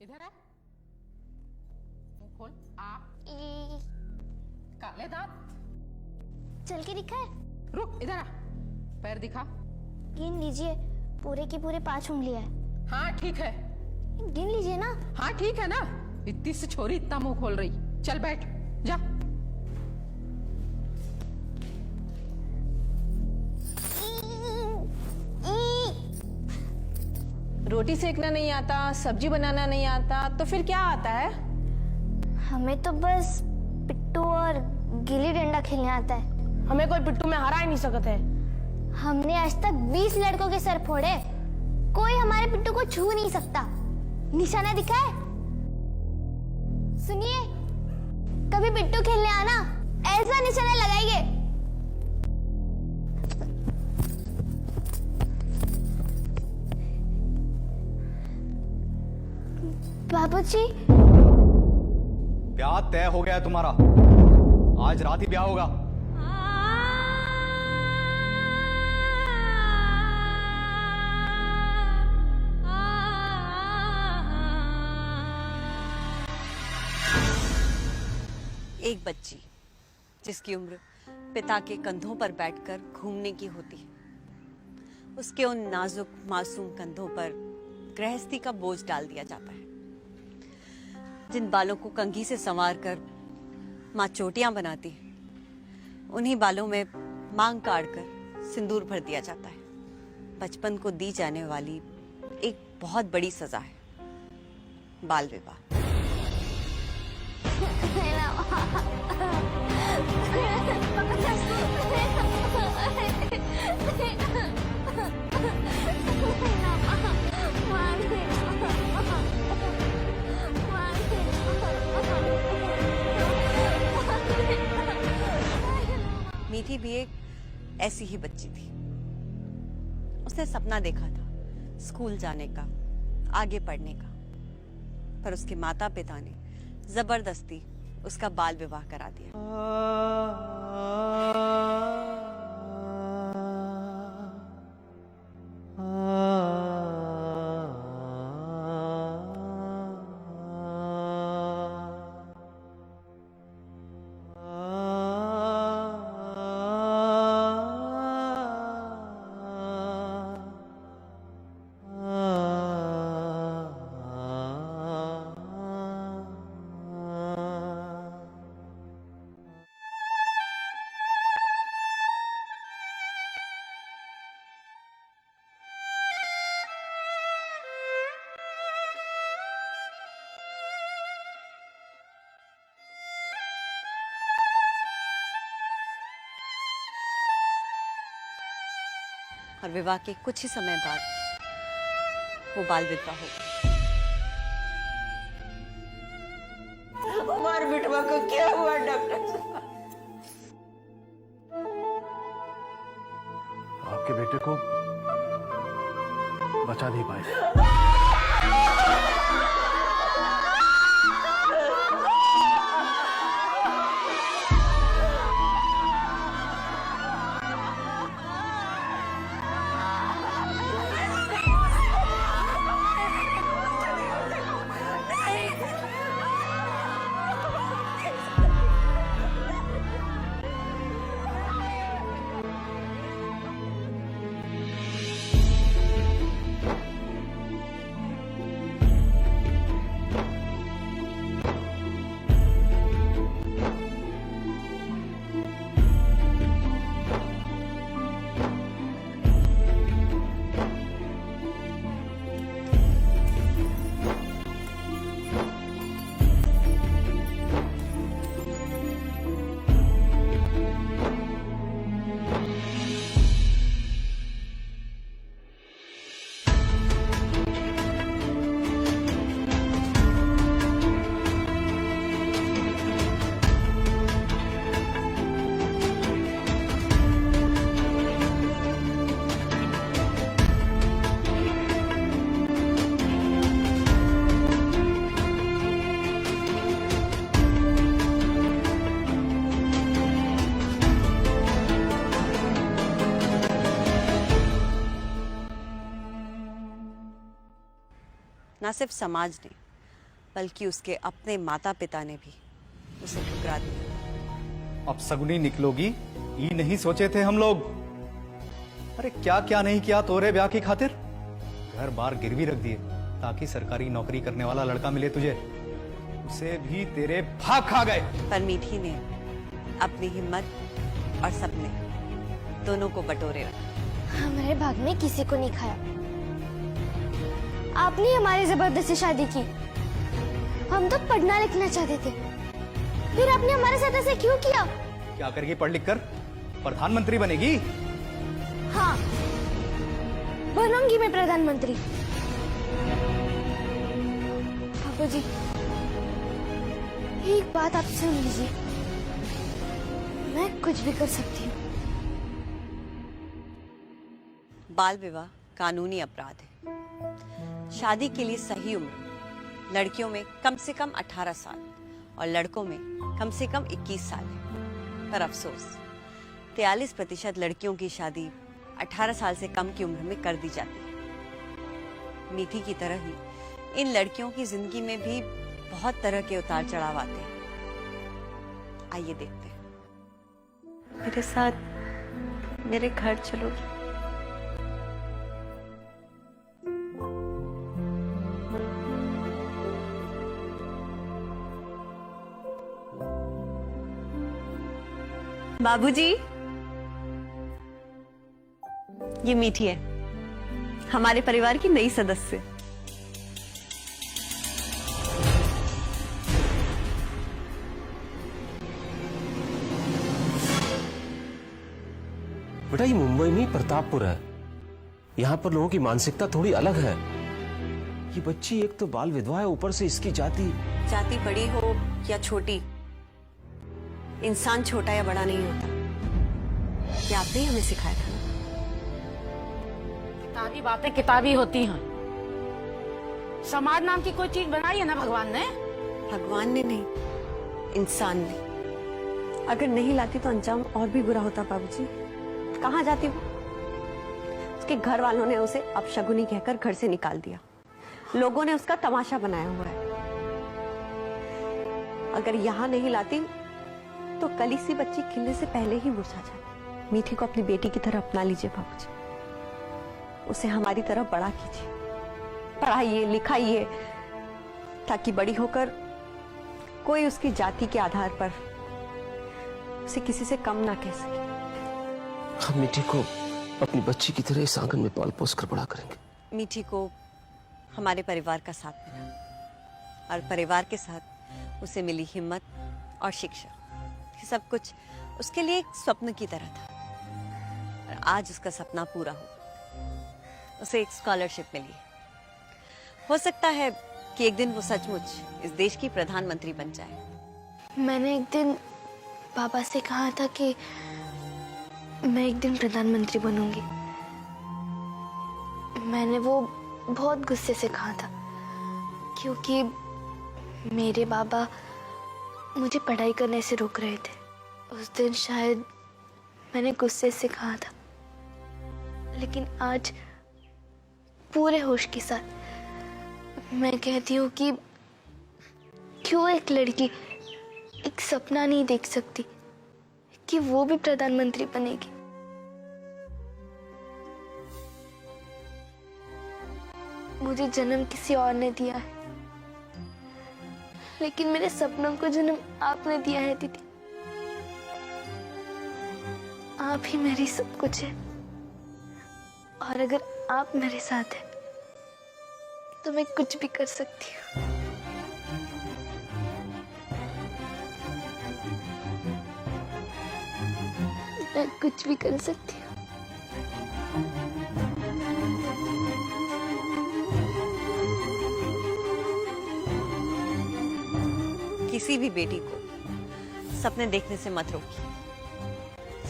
इधर आ, मुंह खोल। आ काले दांत। चल के दिखा है। रुक, इधर आ, पैर दिखा। गिन लीजिए, पूरे की पूरे 5 उंगलियां है। हाँ ठीक है। गिन लीजिए ना। हाँ ठीक है ना, इतनी सी छोरी इतना मुंह खोल रही। चल बैठ जा। रोटी सेकना नहीं आता, सब्जी बनाना नहीं आता, तो फिर क्या आता है? हमें तो बस पिट्टू और गिल्ली डंडा खेलने आता है। हमें कोई पिट्टू में हरा ही नहीं सकता है। हमने आज तक 20 लड़कों के सर फोड़े, कोई हमारे पिट्टू को छू नहीं सकता। निशाना दिखा है? सुनिए, कभी पिट्टू खेलने आना, ऐसा निशाना लगाएंगे। बाबूजी, ब्याह तय हो गया है तुम्हारा। आज रात ही ब्याह होगा। एक बच्ची जिसकी उम्र पिता के कंधों पर बैठकर घूमने की होती है, उसके उन नाजुक मासूम कंधों पर गृहस्थी का बोझ डाल दिया जाता है। जिन बालों को कंघी से संवार कर माँ चोटियां बनाती है, उन्हीं बालों में मांग काट कर सिंदूर भर दिया जाता है। बचपन को दी जाने वाली एक बहुत बड़ी सजा है बाल विवाह। मीठी भी एक ऐसी ही बच्ची थी। उसने सपना देखा था स्कूल जाने का, आगे पढ़ने का, पर उसके माता पिता ने जबरदस्ती उसका बाल विवाह करा दिया। और विवाह के कुछ ही समय बाद वो बाल विधवा हो गई। हमारे बेटवा को क्या हुआ डॉक्टर साहब? आपके बेटे को बचा नहीं पाए। ना सिर्फ समाज ने बल्कि उसके अपने माता पिता ने भी उसे ठुकरा दिया। अब सगुनी निकलोगी ये नहीं सोचे थे हम लोग। अरे क्या क्या नहीं किया तोरे ब्याह की खातिर। घर बार गिरवी रख दिए ताकि सरकारी नौकरी करने वाला लड़का मिले तुझे, उसे भी तेरे भाग खा गए। पर मीठी ने अपनी हिम्मत और सपने दोनों को बटोरे रखा। हमारे भाग में किसी को नहीं खाया। आपने हमारी जबरदस्ती शादी की। हम तो पढ़ना लिखना चाहते थे, फिर आपने हमारे साथ ऐसे क्यों किया? क्या करेगी पढ़ लिख कर? प्रधानमंत्री बनेगी? हाँ, बनूंगी मैं प्रधानमंत्री। बाबू जी, एक बात आप सुन लीजिए, मैं कुछ भी कर सकती हूँ। बाल विवाह कानूनी अपराध है। शादी के लिए सही उम्र लड़कियों में कम से कम 18 साल और लड़कों में कम से कम 21 साल है। पर अफसोस 43% लड़कियों की शादी 18 साल से कम की उम्र में कर दी जाती है। मीठी की तरह ही इन लड़कियों की जिंदगी में भी बहुत तरह के उतार चढ़ाव आते हैं। आइए देखते हैं। मेरे साथ मेरे घर चलोगी? बाबूजी, ये मीठी है, हमारे परिवार की नई सदस्य। बेटा ये मुंबई में प्रतापपुर है, यहाँ पर लोगों की मानसिकता थोड़ी अलग है। ये बच्ची एक तो बाल विधवा है, ऊपर से इसकी जाति बड़ी हो या छोटी, इंसान छोटा या बड़ा नहीं होता। ये आपने ही हमें सिखाया था ना। किताबी बातें किताबी होती हैं। समाज नाम की कोई चीज बनाई है ना भगवान ने? भगवान ने नहीं, इंसान ने। अगर नहीं लाती तो अंजाम और भी बुरा होता बाबूजी। कहाँ जाती वो? उसके घर वालों ने उसे अपशगुनी कहकर घर से निकाल दिया। लोगों ने उसका तमाशा बनाया हुआ है। अगर यहाँ नहीं लाती तो कली सी बच्ची खिलने से पहले ही मुरझा जाती। मीठी को अपनी बेटी की तरह अपना लीजिए बाबूजी। उसे हमारी तरह बड़ा कीजिए, पढ़ाइए लिखाइए, ताकि बड़ी होकर कोई उसकी जाति के आधार पर उसे किसी से कम ना कह सके। हम मीठी को अपनी बच्ची की तरह इस आंगन में पाल पोस कर बड़ा करेंगे। मीठी को हमारे परिवार का साथ मिला और परिवार के साथ उसे मिली हिम्मत और शिक्षा। ये सब कुछ उसके लिए एक स्वप्न की तरह था और आज उसका सपना पूरा हुआ। उसे एक स्कॉलरशिप मिली है। हो सकता है कि एक दिन वो सचमुच इस देश की प्रधानमंत्री बन जाए। मैंने एक दिन पापा से कहा था कि मैं एक दिन प्रधानमंत्री बनूंगी। मैंने वो बहुत गुस्से से कहा था, क्योंकि मेरे बाबा मुझे पढ़ाई करने से रोक रहे थे। उस दिन शायद मैंने गुस्से से कहा था, लेकिन आज पूरे होश के साथ मैं कहती हूँ कि क्यों एक लड़की एक सपना नहीं देख सकती कि वो भी प्रधानमंत्री बनेगी। मुझे जन्म किसी और ने दिया है, लेकिन मेरे सपनों को जन्म आपने दिया है दीदी। आप ही मेरी सब कुछ है, और अगर आप मेरे साथ हैं तो मैं कुछ भी कर सकती हूँ। मैं कुछ भी कर सकती हूँ। किसी भी बेटी को सपने देखने से मत रोकिए।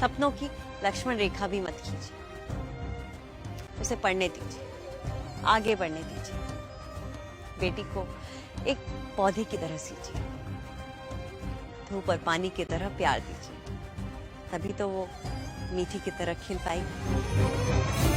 सपनों की लक्ष्मण रेखा भी मत खींचिए। उसे पढ़ने दीजिए, आगे बढ़ने दीजिए। बेटी को एक पौधे की तरह सींचिए, धूप और पानी की तरह प्यार दीजिए, तभी तो वो मीठी की तरह खिल पाएगी।